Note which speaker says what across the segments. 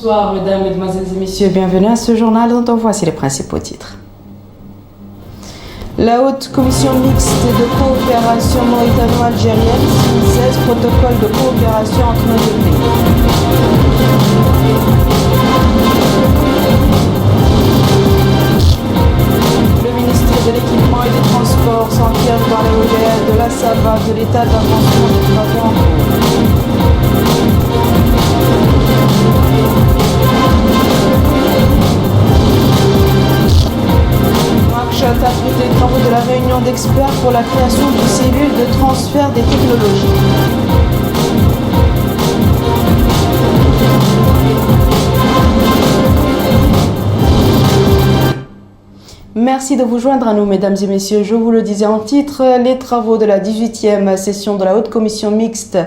Speaker 1: Bonsoir, mesdames, mesdemoiselles et messieurs, bienvenue à ce journal dont on voici les principaux titres. La haute commission mixte de coopération mauritano-algérienne signe 16 protocoles de coopération entre nos deux pays. Le ministre de l'Équipement et des Transports s'enquiert par les ODL de la SAVA de l'état d'avancement des travaux en cours. Nouakchott a pris les travaux de la réunion d'experts pour la création d'une cellule de transfert des technologies. Merci de vous joindre à nous, mesdames et messieurs. Je vous le disais en titre, les travaux de la 18e session de la haute commission mixte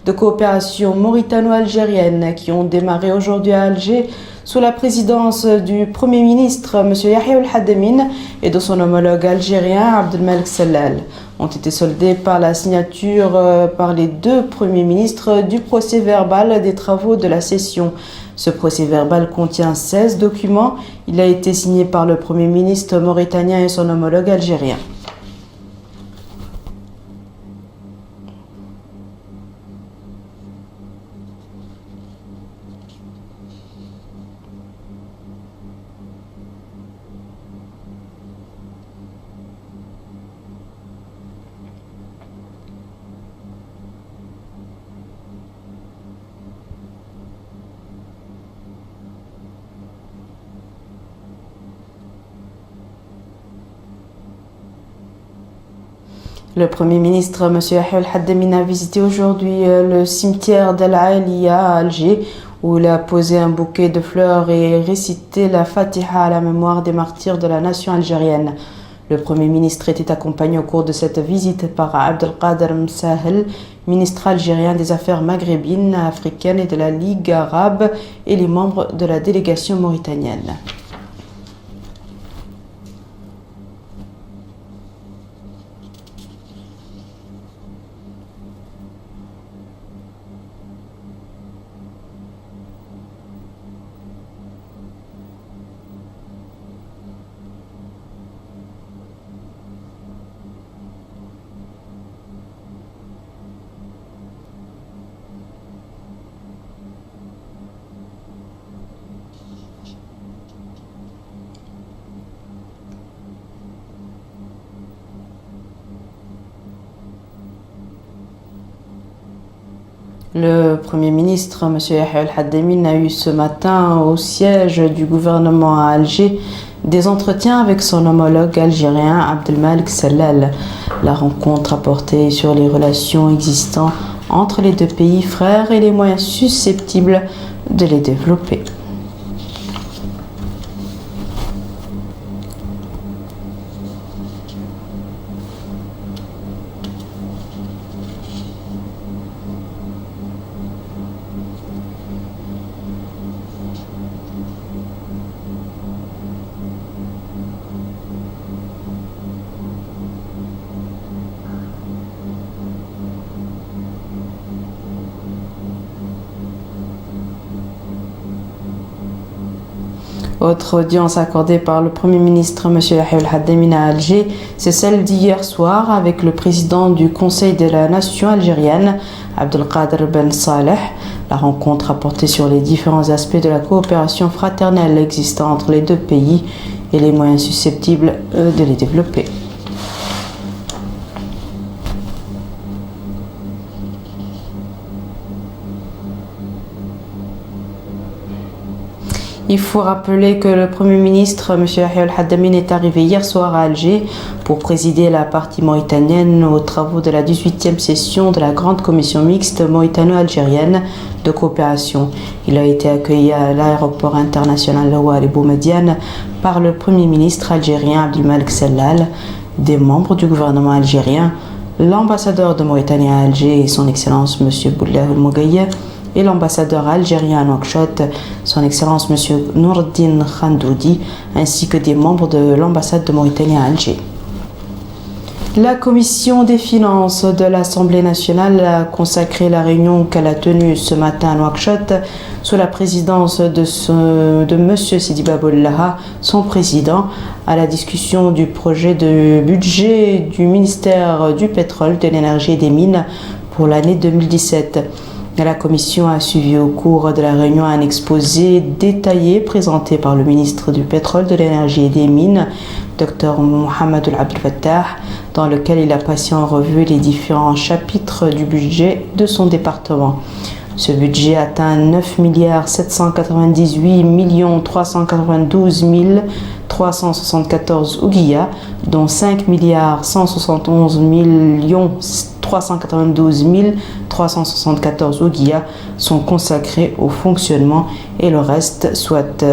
Speaker 1: de coopération mauritano-algérienne qui ont démarré aujourd'hui à Alger sous la présidence du Premier ministre, M. Yahya El-Hademine, et de son homologue algérien, Abdelmalek Sellal, ont été soldés par la signature par les deux premiers ministres du procès verbal des travaux de la session. Ce procès verbal contient 16 documents. Il a été signé par le Premier ministre mauritanien et son homologue algérien. Le Premier ministre, M. Yahya El-Hademine, a visité aujourd'hui le cimetière d'Al Aliya à Alger, où il a posé un bouquet de fleurs et récité la Fatiha à la mémoire des martyrs de la nation algérienne. Le Premier ministre était accompagné au cours de cette visite par Abdelkader Msahel, ministre algérien des Affaires maghrébines, africaines et de la Ligue arabe, et les membres de la délégation mauritanienne. Le Premier ministre, M. Yahya El-Hademine, a eu ce matin au siège du gouvernement à Alger des entretiens avec son homologue algérien Abdelmalek Sellal. La rencontre a porté sur les relations existantes entre les deux pays frères et les moyens susceptibles de les développer. Autre audience accordée par le Premier ministre M. Yahya El-Hademine à Alger, c'est celle d'hier soir avec le président du Conseil de la nation algérienne, Abdelkader Ben Saleh. La rencontre a porté sur les différents aspects de la coopération fraternelle existant entre les deux pays et les moyens susceptibles de les développer. Il faut rappeler que le Premier ministre, M. Yahya El-Hademine, est arrivé hier soir à Alger pour présider la partie mauritanienne aux travaux de la 18e session de la grande commission mixte mauritano-algérienne de coopération. Il a été accueilli à l'aéroport international Ouali Boumediene par le Premier ministre algérien Abdelmalek Sellal, des membres du gouvernement algérien, l'ambassadeur de Mauritanie à Alger et son Excellence M. Boulah El-Mougaye, et l'ambassadeur algérien à Nouakchott, son Excellence M. Nourdine Khandoudi, ainsi que des membres de l'ambassade de Mauritanie à Alger. La commission des finances de l'Assemblée nationale a consacré la réunion qu'elle a tenue ce matin à Nouakchott sous la présidence de M. Sidi Bab El-Laha, son président, à la discussion du projet de budget du ministère du pétrole, de l'énergie et des mines pour l'année 2017. La commission a suivi au cours de la réunion un exposé détaillé présenté par le ministre du pétrole, de l'énergie et des mines, Dr Mohamed Abdel Fattah, dans lequel il a passé en revue les différents chapitres du budget de son département. Ce budget atteint 9 798 392 374 ouguiyas, dont 5 171 392 374 ouguiyas sont consacrés au fonctionnement et le reste, soit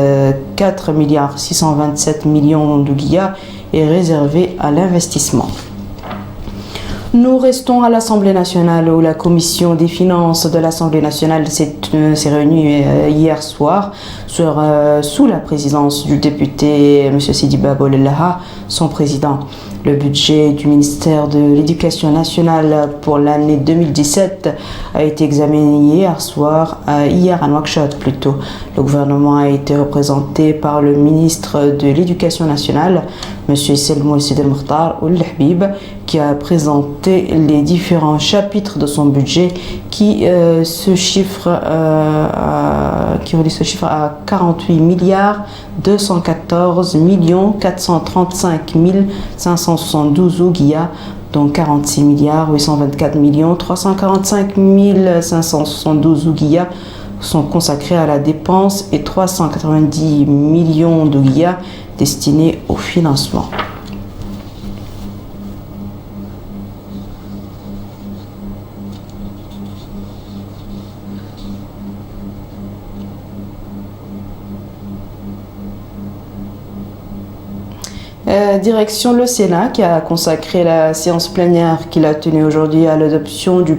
Speaker 1: 4 627 millions d'ouguiyas, est réservé à l'investissement. Nous restons à l'Assemblée nationale où la commission des finances de l'Assemblée nationale s'est réunie hier soir sous la présidence du député M. Sidi Bab El-Laha, son président. Le budget du ministère de l'Éducation nationale pour l'année 2017 a été examiné hier à Nouakchott plutôt. Le gouvernement a été représenté par le ministre de l'Éducation nationale, M. Selmoul Sidel Mokhtar Oul-Habib, qui a présenté les différents chapitres de son budget qui se chiffre à 48 214 435 572 ouguiyas, dont 46 824 345 572 ouguiyas sont consacrés à la dépense et 390 millions d'ouguiyas destinés au financement. Direction le Sénat qui a consacré la séance plénière qu'il a tenue aujourd'hui à l'adoption du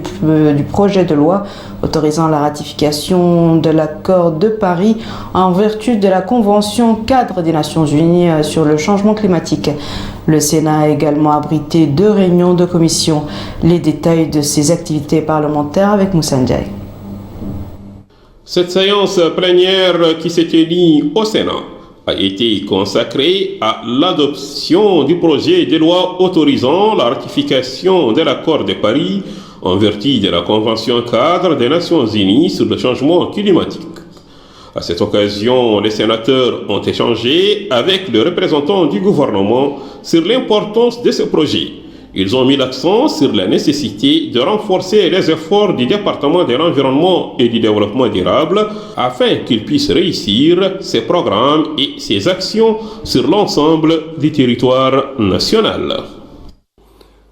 Speaker 1: projet de loi autorisant la ratification de l'accord de Paris en vertu de la Convention cadre des Nations Unies sur le changement climatique. Le Sénat a également abrité 2 réunions de commission. Les détails de ces activités parlementaires avec Moussa Ndiaye.
Speaker 2: Cette séance plénière qui s'est tenue au Sénat a été consacrée à l'adoption du projet de loi autorisant la ratification de l'accord de Paris en vertu de la Convention cadre des Nations Unies sur le changement climatique. À cette occasion, les sénateurs ont échangé avec le représentant du gouvernement sur l'importance de ce projet. Ils ont mis l'accent sur la nécessité de renforcer les efforts du département de l'environnement et du développement durable afin qu'il puisse réussir ses programmes et ses actions sur l'ensemble du territoire national.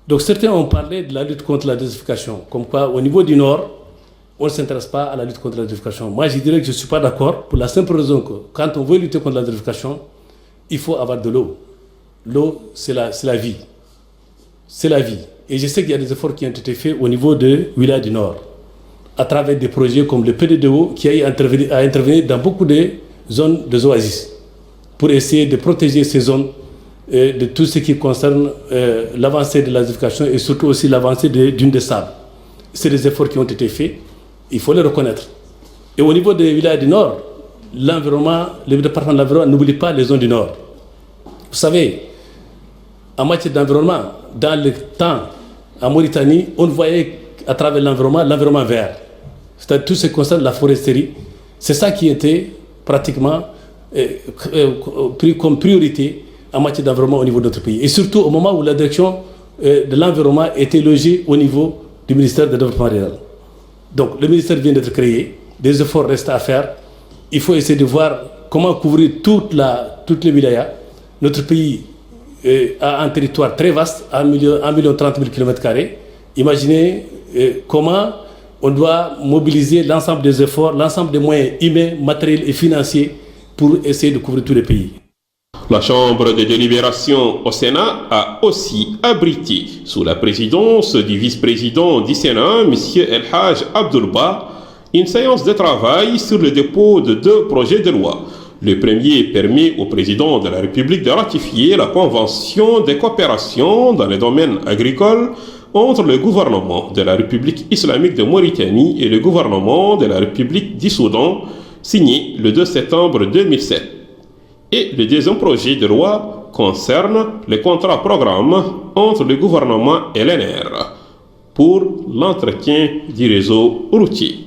Speaker 3: Donc certains ont parlé de la lutte contre la désertification, comme quoi au niveau du Nord, on ne s'intéresse pas à la lutte contre la désertification. Moi je dirais que je ne suis pas d'accord pour la simple raison que quand on veut lutter contre la désertification, il faut avoir de l'eau. L'eau, c'est la vie. C'est la vie. Et je sais qu'il y a des efforts qui ont été faits au niveau de Wilaya du Nord, à travers des projets comme le PDDO qui a intervenu dans beaucoup de zones de oasis pour essayer de protéger ces zones de tout ce qui concerne l'avancée de la désertification et surtout aussi l'avancée d'une des sables. C'est des efforts qui ont été faits, il faut les reconnaître. Et au niveau des Wilaya du Nord, l'environnement, le département de l'environnement n'oublie pas les zones du Nord. Vous savez, en matière d'environnement, dans le temps, en Mauritanie, on voyait à travers l'environnement vert. C'est-à-dire tout ce qui concerne la foresterie. C'est ça qui était pratiquement pris comme priorité en matière d'environnement au niveau de notre pays. Et surtout au moment où la direction de l'environnement était logée au niveau du ministère du Développement rural. Donc le ministère vient d'être créé, des efforts restent à faire. Il faut essayer de voir comment couvrir toutes les wilayas. Notre pays a un territoire très vaste, 1 30 000 km². Imaginez comment on doit mobiliser l'ensemble des efforts, l'ensemble des moyens humains, matériels et financiers pour essayer de couvrir tous les pays.
Speaker 2: La Chambre de délibération au Sénat a aussi abrité, sous la présidence du vice-président du Sénat, M. El Haj Abdoulba, une séance de travail sur le dépôt de 2 projets de loi. Le premier permet au président de la République de ratifier la convention de coopération dans les domaines agricoles entre le gouvernement de la République islamique de Mauritanie et le gouvernement de la République du Soudan, signé le 2 septembre 2007. Et le deuxième projet de loi concerne le contrat programme entre le gouvernement et l'ENR pour l'entretien du réseau routier.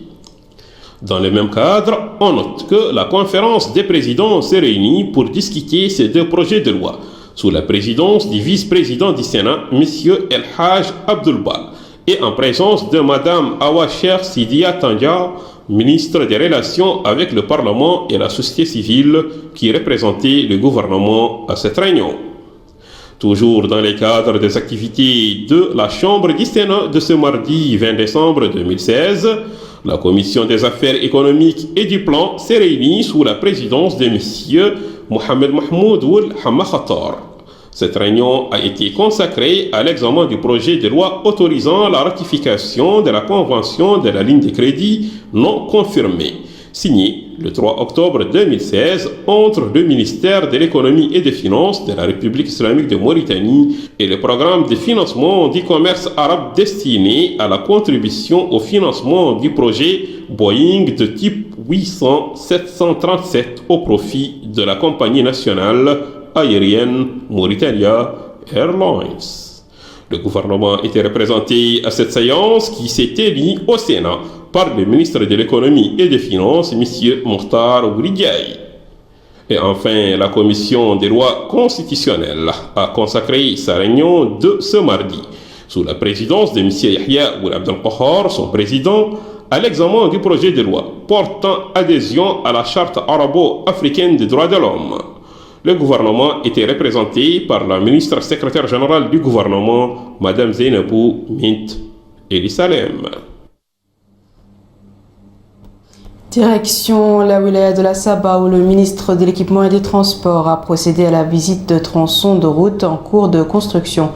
Speaker 2: Dans le même cadre, on note que la conférence des présidents s'est réunie pour discuter ces deux projets de loi sous la présidence du vice-président du Sénat, M. El Haj Abdulbal, et en présence de Mme Awa Cheikh Sidia Tandia, ministre des Relations avec le Parlement et la société civile, qui représentait le gouvernement à cette réunion. Toujours dans le cadre des activités de la Chambre du Sénat de ce mardi 20 décembre 2016, la Commission des affaires économiques et du plan s'est réunie sous la présidence de M. Mohamed Mahmoud Ould Hamma Khatar. Cette réunion a été consacrée à l'examen du projet de loi autorisant la ratification de la convention de la ligne de crédit non confirmée, signée le 3 octobre 2016 entre le ministère de l'économie et des finances de la République islamique de Mauritanie et le programme de financement du commerce arabe destiné à la contribution au financement du projet Boeing de type 800-737 au profit de la compagnie nationale aérienne Mauritania Airlines. Le gouvernement était représenté à cette séance qui s'est tenue au Sénat par le ministre de l'économie et des finances, M. Mokhtar Oulidiaï. Et enfin, la commission des lois constitutionnelles a consacré sa réunion de ce mardi, sous la présidence de M. Yahya Ould Abdel Qahar, son président, à l'examen du projet de loi portant adhésion à la charte arabo-africaine des droits de l'homme. Le gouvernement était représenté par la ministre secrétaire générale du gouvernement, Mme Zainabou Mint Elissalem.
Speaker 1: Direction la wilaya de la Saba, où le ministre de l'Équipement et des Transports a procédé à la visite de tronçons de route en cours de construction.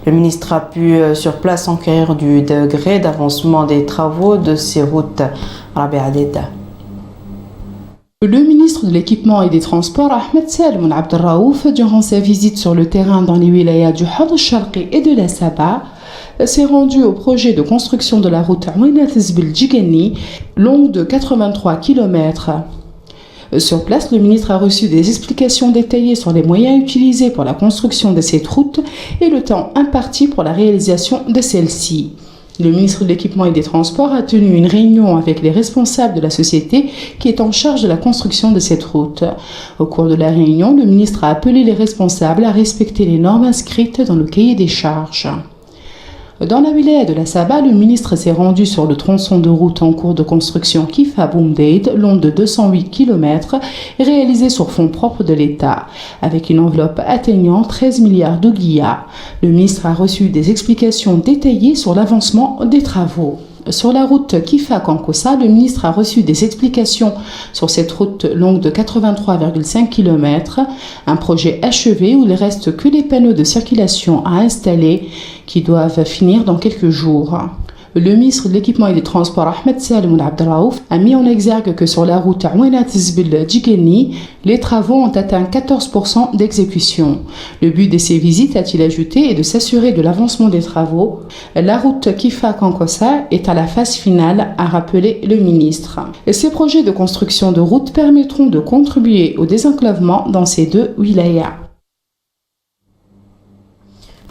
Speaker 1: Le ministre a pu sur place enquérir du degré d'avancement des travaux de ces routes. Rabia Adeda.
Speaker 4: Le ministre de l'Équipement et des Transports, Ahmed Salmoun Abdel Raouf, durant sa visite sur le terrain dans les wilayas du Had al-Sharqi et de la Saba, s'est rendu au projet de construction de la route Ouinat-Zbil-Djigani, longue de 83 km. Sur place, le ministre a reçu des explications détaillées sur les moyens utilisés pour la construction de cette route et le temps imparti pour la réalisation de celle-ci. Le ministre de l'Équipement et des Transports a tenu une réunion avec les responsables de la société qui est en charge de la construction de cette route. Au cours de la réunion, le ministre a appelé les responsables à respecter les normes inscrites dans le cahier des charges. Dans la wilaya de la Saba, le ministre s'est rendu sur le tronçon de route en cours de construction Kifa Boumdeid, long de 208 km, réalisé sur fonds propres de l'État, avec une enveloppe atteignant 13 milliards d'ouguiyas. Le ministre a reçu des explications détaillées sur l'avancement des travaux. Sur la route Kifa-Kankossa, le ministre a reçu des explications sur cette route longue de 83,5 km, un projet achevé où il ne reste que les panneaux de circulation à installer qui doivent finir dans quelques jours. Le ministre de l'Équipement et des Transports, Ahmed Salmoun Abdel Raouf, a mis en exergue que sur la route Ouinat-Zbil-Djigani, les travaux ont atteint 14% d'exécution. Le but de ces visites, a-t-il ajouté, est de s'assurer de l'avancement des travaux. La route Kifa-Kankossa est à la phase finale, a rappelé le ministre. Ces projets de construction de routes permettront de contribuer au désenclavement dans ces deux wilayas.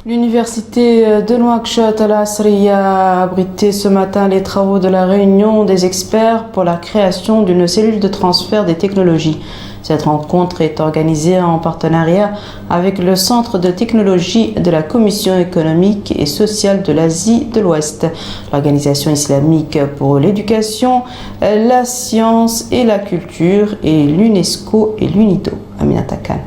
Speaker 1: L'université de Nouakchott Al Asriya a abrité ce matin les travaux de la réunion des experts pour la création d'une cellule de transfert des technologies. Cette rencontre est organisée en partenariat avec le Centre de technologie de la Commission économique et sociale de l'Asie de l'Ouest, l'Organisation islamique pour l'éducation, la science et la culture et l'UNESCO et l'UNIDO. Aminata Khan.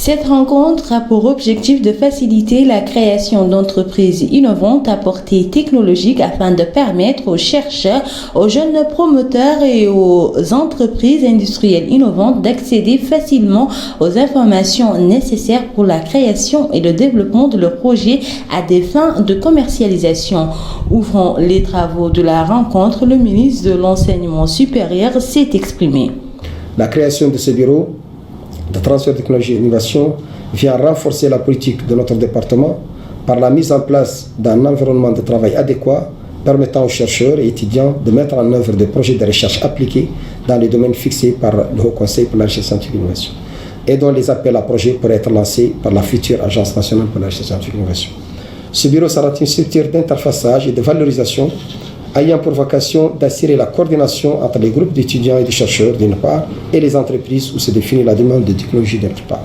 Speaker 5: Cette rencontre a pour objectif de faciliter la création d'entreprises innovantes à portée technologique afin de permettre aux chercheurs, aux jeunes promoteurs et aux entreprises industrielles innovantes d'accéder facilement aux informations nécessaires pour la création et le développement de leurs projets à des fins de commercialisation. Ouvrant les travaux de la rencontre, le ministre de l'Enseignement supérieur s'est exprimé.
Speaker 6: La création de ce bureau de transfert de technologie et d'innovation vient renforcer la politique de notre département par la mise en place d'un environnement de travail adéquat permettant aux chercheurs et étudiants de mettre en œuvre des projets de recherche appliqués dans les domaines fixés par le Haut Conseil pour la recherche scientifique et l'innovation et dont les appels à projets pourraient être lancés par la future Agence nationale pour la recherche scientifique et l'innovation. Ce bureau sera une structure d'interfaçage et de valorisation ayant pour vocation d'assurer la coordination entre les groupes d'étudiants et de chercheurs d'une part et les entreprises où se définit la demande de technologie d'autre part.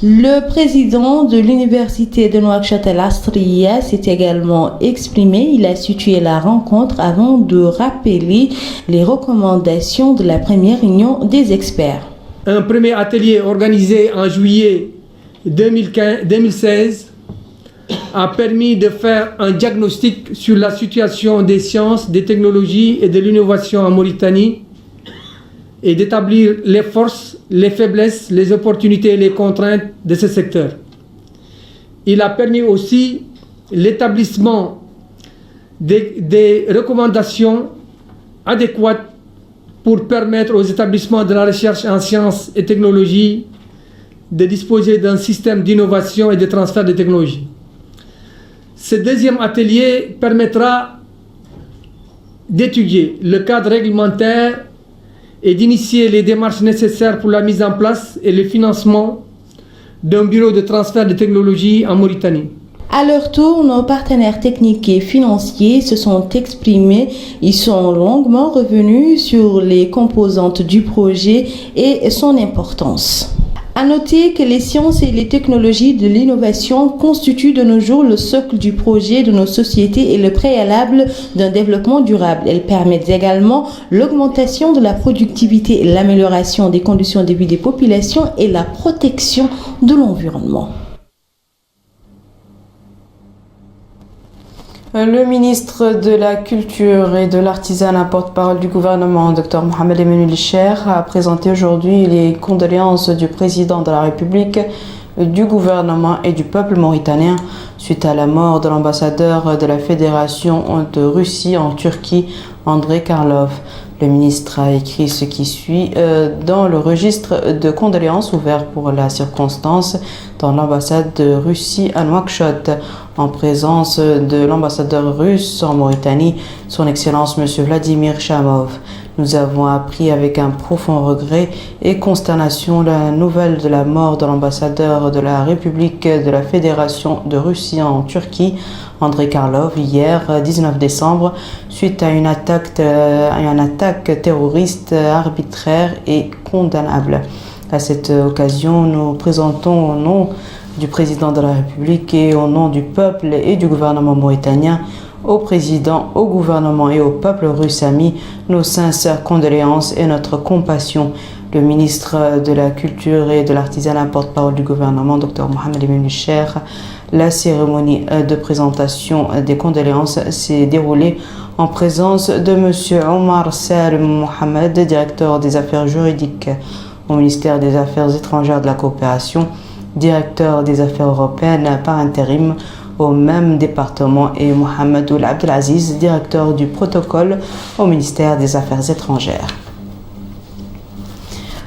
Speaker 5: Le président de l'université de Nouakchott Al-Astriya s'est également exprimé. Il a situé la rencontre avant de rappeler les recommandations de la première réunion des experts.
Speaker 7: Un premier atelier organisé en juillet 2016 a permis de faire un diagnostic sur la situation des sciences, des technologies et de l'innovation en Mauritanie et d'établir les forces, les faiblesses, les opportunités et les contraintes de ce secteur. Il a permis aussi l'établissement des recommandations adéquates pour permettre aux établissements de la recherche en sciences et technologies de disposer d'un système d'innovation et de transfert de technologies. Ce deuxième atelier permettra d'étudier le cadre réglementaire et d'initier les démarches nécessaires pour la mise en place et le financement d'un bureau de transfert de technologie en Mauritanie.
Speaker 5: À leur tour, nos partenaires techniques et financiers se sont exprimés. Ils sont longuement revenus sur les composantes du projet et son importance. À noter que les sciences et les technologies de l'innovation constituent de nos jours le socle du projet de nos sociétés et le préalable d'un développement durable. Elles permettent également l'augmentation de la productivité, l'amélioration des conditions de vie des populations et la protection de l'environnement.
Speaker 1: Le ministre de la Culture et de l'Artisanat, porte-parole du gouvernement, Dr Mohamed Emmanuel Cheikh, a présenté aujourd'hui les condoléances du président de la République, du gouvernement et du peuple mauritanien suite à la mort de l'ambassadeur de la Fédération de Russie en Turquie, Andrei Karlov. Le ministre a écrit ce qui suit dans le registre de condoléances ouvert pour la circonstance dans l'ambassade de Russie à Nouakchott, en présence de l'ambassadeur russe en Mauritanie, son Excellence M. Vladimir Chamov. Nous avons appris avec un profond regret et consternation la nouvelle de la mort de l'ambassadeur de la République de la Fédération de Russie en Turquie, Andrei Karlov, hier 19 décembre, suite à une attaque terroriste arbitraire et condamnable. À cette occasion, nous présentons au nom du président de la République et au nom du peuple et du gouvernement mauritanien, au président, au gouvernement et au peuple russe ami, nos sincères condoléances et notre compassion. Le ministre de la Culture et de l'Artisanat, porte-parole du gouvernement, Dr Mohamed Emmanuel Cheikh. La cérémonie de présentation des condoléances s'est déroulée en présence de M. Omar Salim Mohamed, directeur des affaires juridiques au ministère des Affaires étrangères de la coopération, directeur des affaires européennes par intérim au même département, et Mohamed Ould Abdelaziz, directeur du protocole au ministère des Affaires étrangères.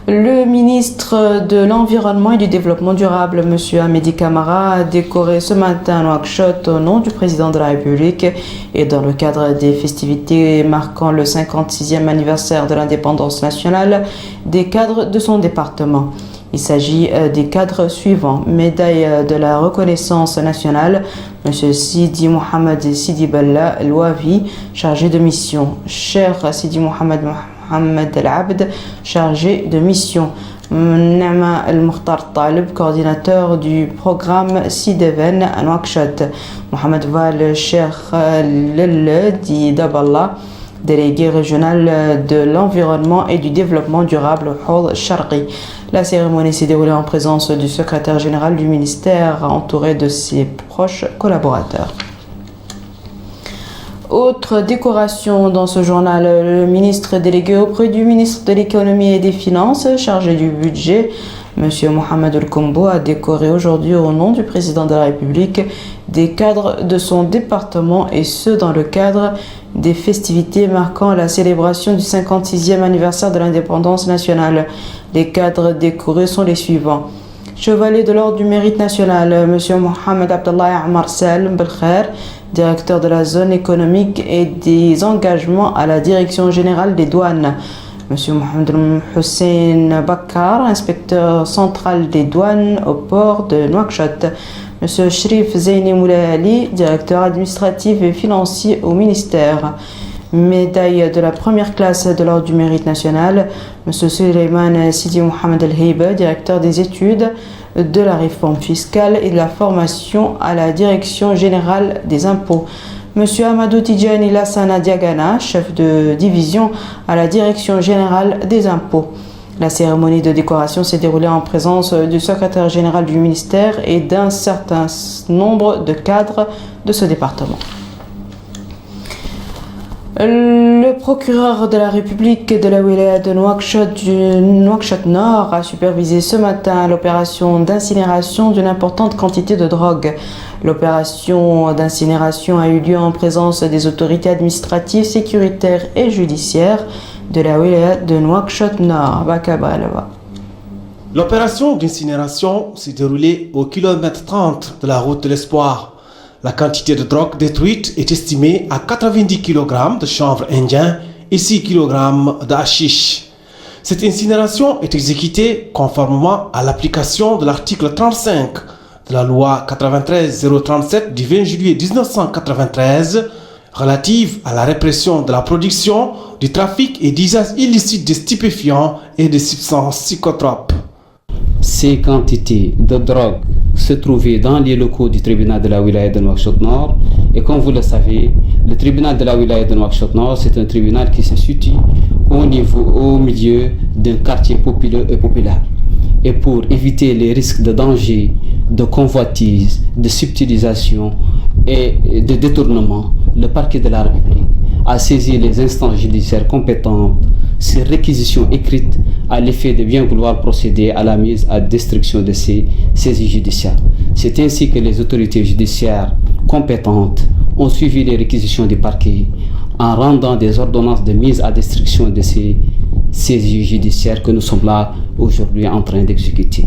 Speaker 1: Le ministre de l'Environnement et du Développement durable, M. Hamedi Camara, a décoré ce matin à Nouakchott au nom du président de la République et dans le cadre des festivités marquant le 56e anniversaire de l'indépendance nationale des cadres de son département. Il s'agit des cadres suivants: médaille de la reconnaissance nationale, M. Sidi Mohamed Sidi Bella Louavi, chargé de mission; Cher Sidi Mohamed Al-Abd, chargé de mission; Nama Al-Mukhtar Talib, coordinateur du programme Sideven à Nouakchott; Mohamed Val Cheikh Lelle Di Daballah, délégué régional de l'environnement et du développement durable Hawd Sharqi. La cérémonie s'est déroulée en présence du secrétaire général du ministère, entouré de ses proches collaborateurs. Autre décoration dans ce journal, le ministre délégué auprès du ministre de l'économie et des finances, chargé du budget, M. Mohamed El-Kombo, a décoré aujourd'hui au nom du président de la République des cadres de son département, et ce dans le cadre des festivités marquant la célébration du 56e anniversaire de l'indépendance nationale. Les cadres décorés sont les suivants. Chevalier de l'ordre du mérite national, M. Mohamed Abdallah Ammar Salem Belkhair, directeur de la zone économique et des engagements à la direction générale des douanes. M. Mohamed Hussein Bakkar, inspecteur central des douanes au port de Nouakchott. M. Shrif Zeyni Moulali, directeur administratif et financier au ministère. Médaille de la première classe de l'ordre du mérite national, M. Suleiman Sidi Mohamed El-Heiba, directeur des études de la réforme fiscale et de la formation à la direction générale des impôts. M. Amadou Tidjani Lassana Diagana, chef de division à la direction générale des impôts. La cérémonie de décoration s'est déroulée en présence du secrétaire général du ministère et d'un certain nombre de cadres de ce département. Le procureur de la République de la wilaya de Nouakchott Nord a supervisé ce matin l'opération d'incinération d'une importante quantité de drogue. L'opération d'incinération a eu lieu en présence des autorités administratives, sécuritaires et judiciaires de la wilaya de Nouakchott Nord.
Speaker 8: L'opération d'incinération s'est déroulée au kilomètre 30 de la route de l'Espoir. La quantité de drogue détruite est estimée à 90 kg de chanvre indien et 6 kg de hashish. Cette incinération est exécutée conformément à l'application de l'article 35 de la loi 93-037 du 20 juillet 1993 relative à la répression de la production, du trafic et d'usage illicite de stupéfiants et de substances psychotropes.
Speaker 9: Ces quantités de drogue se trouvaient dans les locaux du tribunal de la wilaya de Nouakchott Nord. Et comme vous le savez, le tribunal de la wilaya de Nouakchott Nord, c'est un tribunal qui se situe au milieu d'un quartier populeux et populaire. Et pour éviter les risques de danger, de convoitise, de subtilisation et de détournement, le parquet de la République a saisi les instances judiciaires compétentes sur réquisition écrite à l'effet de bien vouloir procéder à la mise à destruction de ces saisies judiciaires. C'est ainsi que les autorités judiciaires compétentes ont suivi les réquisitions du parquet en rendant des ordonnances de mise à destruction de ces saisies judiciaires que nous sommes là aujourd'hui en train d'exécuter.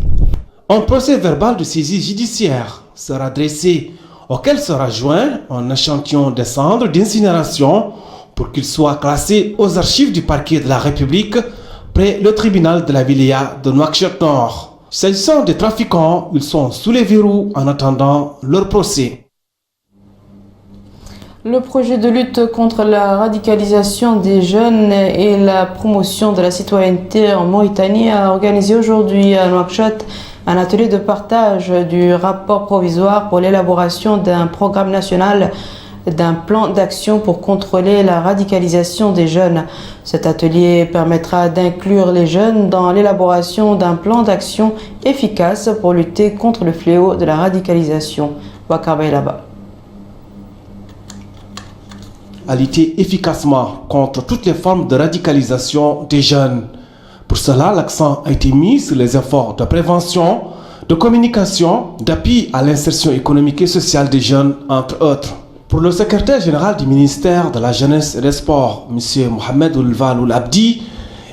Speaker 8: Un procès verbal de saisie judiciaire sera dressé, auquel sera joint un échantillon de cendres d'incinération pour qu'il soit classé aux archives du parquet de la République près le tribunal de la wilaya de Nouakchott Nord. S'agissant des trafiquants, ils sont sous les verrous en attendant leur procès.
Speaker 1: Le projet de lutte contre la radicalisation des jeunes et la promotion de la citoyenneté en Mauritanie a organisé aujourd'hui à Nouakchott un atelier de partage du rapport provisoire pour l'élaboration d'un programme national d'un plan d'action pour contrôler la radicalisation des jeunes. Cet atelier permettra d'inclure les jeunes dans l'élaboration d'un plan d'action efficace pour lutter contre le fléau de la radicalisation. Bakar Baylaba.
Speaker 8: À lutter efficacement contre toutes les formes de radicalisation des jeunes. Pour cela, l'accent a été mis sur les efforts de prévention, de communication, d'appui à l'insertion économique et sociale des jeunes, entre autres. Pour le secrétaire général du ministère de la Jeunesse et des Sports, M. Mohamed Ould Abdi,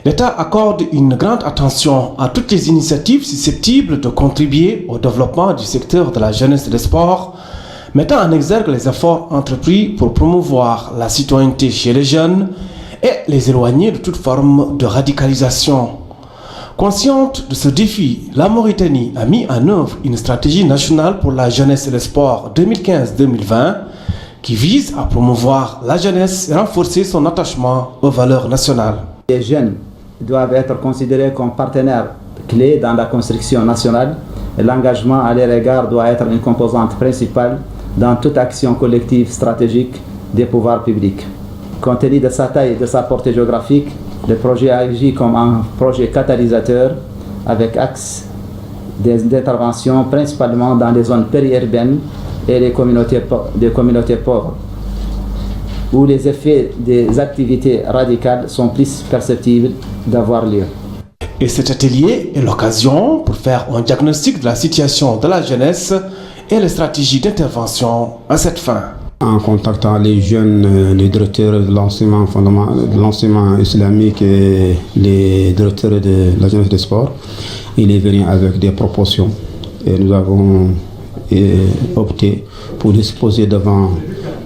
Speaker 8: l'État accorde une grande attention à toutes les initiatives susceptibles de contribuer au développement du secteur de la jeunesse et des sports, mettant en exergue les efforts entrepris pour promouvoir la citoyenneté chez les jeunes et les éloigner de toute forme de radicalisation. Consciente de ce défi, la Mauritanie a mis en œuvre une stratégie nationale pour la jeunesse et le sport 2015-2020 qui vise à promouvoir la jeunesse et renforcer son attachement aux valeurs nationales.
Speaker 10: Les jeunes doivent être considérés comme partenaires clés dans la construction nationale et l'engagement à leur égard doit être une composante principale dans toute action collective stratégique des pouvoirs publics. Compte tenu de sa taille et de sa portée géographique, le projet agit comme un projet catalysateur avec axe d'intervention principalement dans les zones périurbaines et les communautés pauvres, où les effets des activités radicales sont plus perceptibles d'avoir lieu.
Speaker 8: Et cet atelier est l'occasion pour faire un diagnostic de la situation de la jeunesse et les stratégies d'intervention à cette fin.
Speaker 11: En contactant les jeunes, les directeurs de l'enseignement islamique et les directeurs de la jeunesse des sports, il est venu avec des propositions et nous avons opté pour disposer devant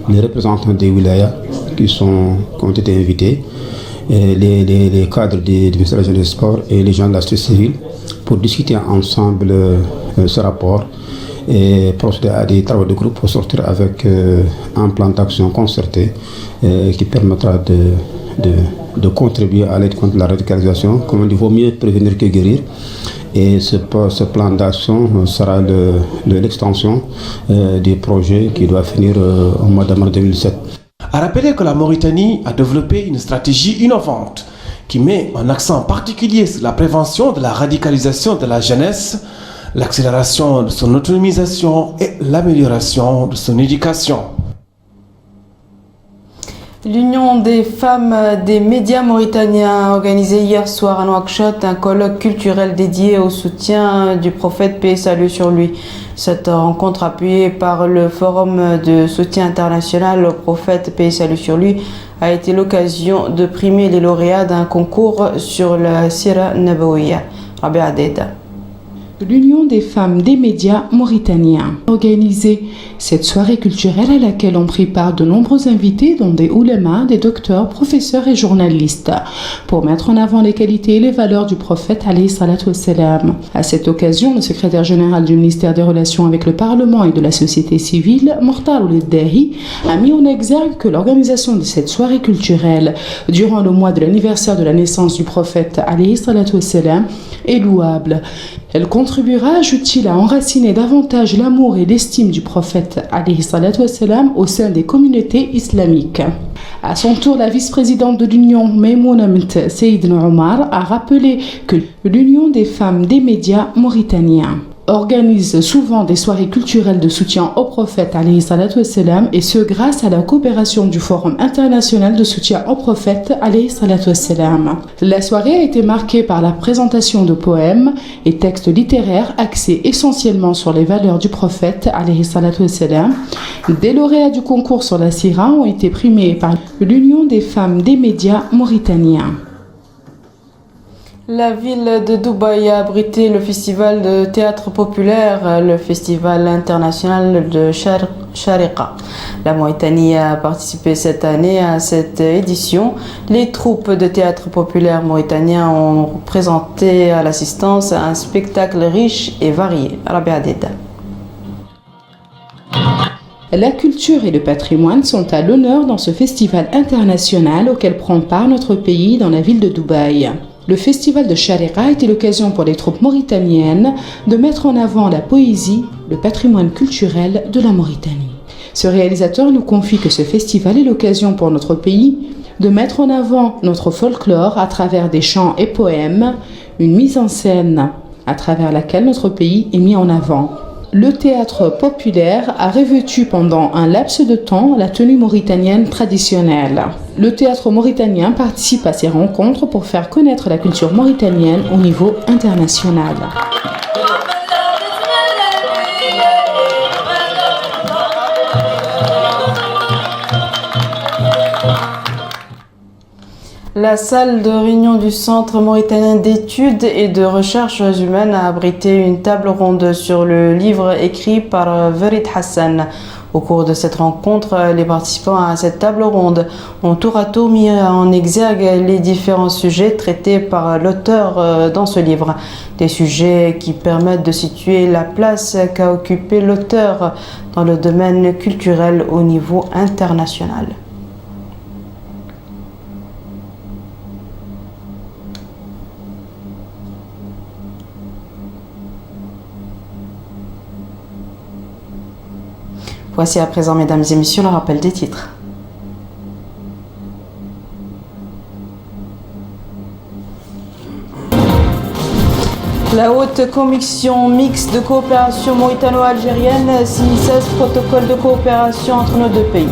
Speaker 11: les représentants des wilayas qui ont été invités, et les cadres du ministère de la jeunesse des sports et les gens de la société civile pour discuter ensemble ce rapport et procéder à des travaux de groupe pour sortir avec un plan d'action concerté qui permettra de contribuer à l'aide contre la radicalisation. Comme on dit, il vaut mieux prévenir que guérir. Et ce plan d'action sera l'extension du projet qui doit finir au mois de mars 2017.
Speaker 8: À rappeler que la Mauritanie a développé une stratégie innovante qui met un accent particulier sur la prévention de la radicalisation de la jeunesse, l'accélération de son autonomisation et l'amélioration de son éducation.
Speaker 1: L'Union des femmes des médias mauritaniens a organisé hier soir à Nouakchott un colloque culturel dédié au soutien du prophète, paix et salut sur lui. Cette rencontre appuyée par le Forum de soutien international au prophète, paix et salut sur lui, a été l'occasion de primer les lauréats d'un concours sur la Sira Nabawiya. Rabia Deda.
Speaker 4: L'Union des femmes des médias mauritaniens a organisé cette soirée culturelle à laquelle ont pris part de nombreux invités dont des oulémas, des docteurs, professeurs et journalistes pour mettre en avant les qualités et les valeurs du prophète alayhi salatu wassalam. À cette occasion, le secrétaire général du ministère des Relations avec le Parlement et de la société civile, Mokhtar Ould-Dahi, a mis en exergue que l'organisation de cette soirée culturelle durant le mois de l'anniversaire de la naissance du prophète alayhi salatu wassalam est louable. Elle contribuera, ajoute-t-il, à enraciner davantage l'amour et l'estime du prophète alayhi salatu wassalam au sein des communautés islamiques. À son tour, la vice-présidente de l'Union, Maïmouna Bint Seydna Omar, a rappelé que l'Union des femmes des médias mauritaniens organise souvent des soirées culturelles de soutien au prophète alayhi salatu wassalam, et ce grâce à la coopération du Forum international de soutien au prophète alayhi salatu wassalam. La soirée a été marquée par la présentation de poèmes et textes littéraires axés essentiellement sur les valeurs du prophète alayhi salatu wassalam. Des lauréats du concours sur la Sira ont été primés par l'Union des femmes des médias mauritaniens.
Speaker 1: La ville de Dubaï a abrité le festival de théâtre populaire, le festival international de Shariqa. La Mauritanie a participé cette année à cette édition. Les troupes de théâtre populaire mauritaniens ont présenté à l'assistance un spectacle riche et varié. Rabia Deda.
Speaker 4: La culture et le patrimoine sont à l'honneur dans ce festival international auquel prend part notre pays dans la ville de Dubaï. Le festival de Shariqa a été l'occasion pour les troupes mauritaniennes de mettre en avant la poésie, le patrimoine culturel de la Mauritanie. Ce réalisateur nous confie que ce festival est l'occasion pour notre pays de mettre en avant notre folklore à travers des chants et poèmes, une mise en scène à travers laquelle notre pays est mis en avant. Le théâtre populaire a revêtu pendant un laps de temps la tenue mauritanienne traditionnelle. Le théâtre mauritanien participe à ces rencontres pour faire connaître la culture mauritanienne au niveau international.
Speaker 1: La salle de réunion du Centre mauritanien d'études et de recherches humaines a abrité une table ronde sur le livre écrit par Verid Hassan. Au cours de cette rencontre, les participants à cette table ronde ont tour à tour mis en exergue les différents sujets traités par l'auteur dans ce livre. Des sujets qui permettent de situer la place qu'a occupée l'auteur dans le domaine culturel au niveau international. Voici à présent, mesdames et messieurs, le rappel des titres. La haute commission mixte de coopération mauritano-algérienne signe 16 protocoles de coopération entre nos deux pays.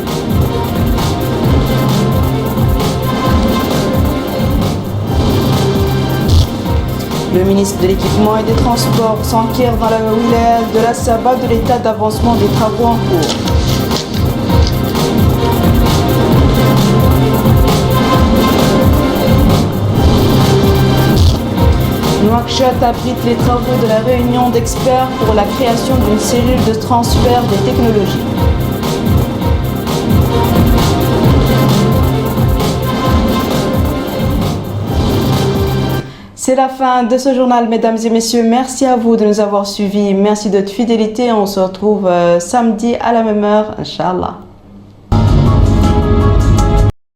Speaker 1: Le ministre de l'Équipement et des Transports s'enquiert dans la wilaya de la Saba de l'état d'avancement des travaux en cours. Nouakchott abrite les travaux de la réunion d'experts pour la création d'une cellule de transfert des technologies. C'est la fin de ce journal, mesdames et messieurs. Merci à vous de nous avoir suivis. Merci de votre fidélité. On se retrouve samedi à la même heure, Inch'Allah.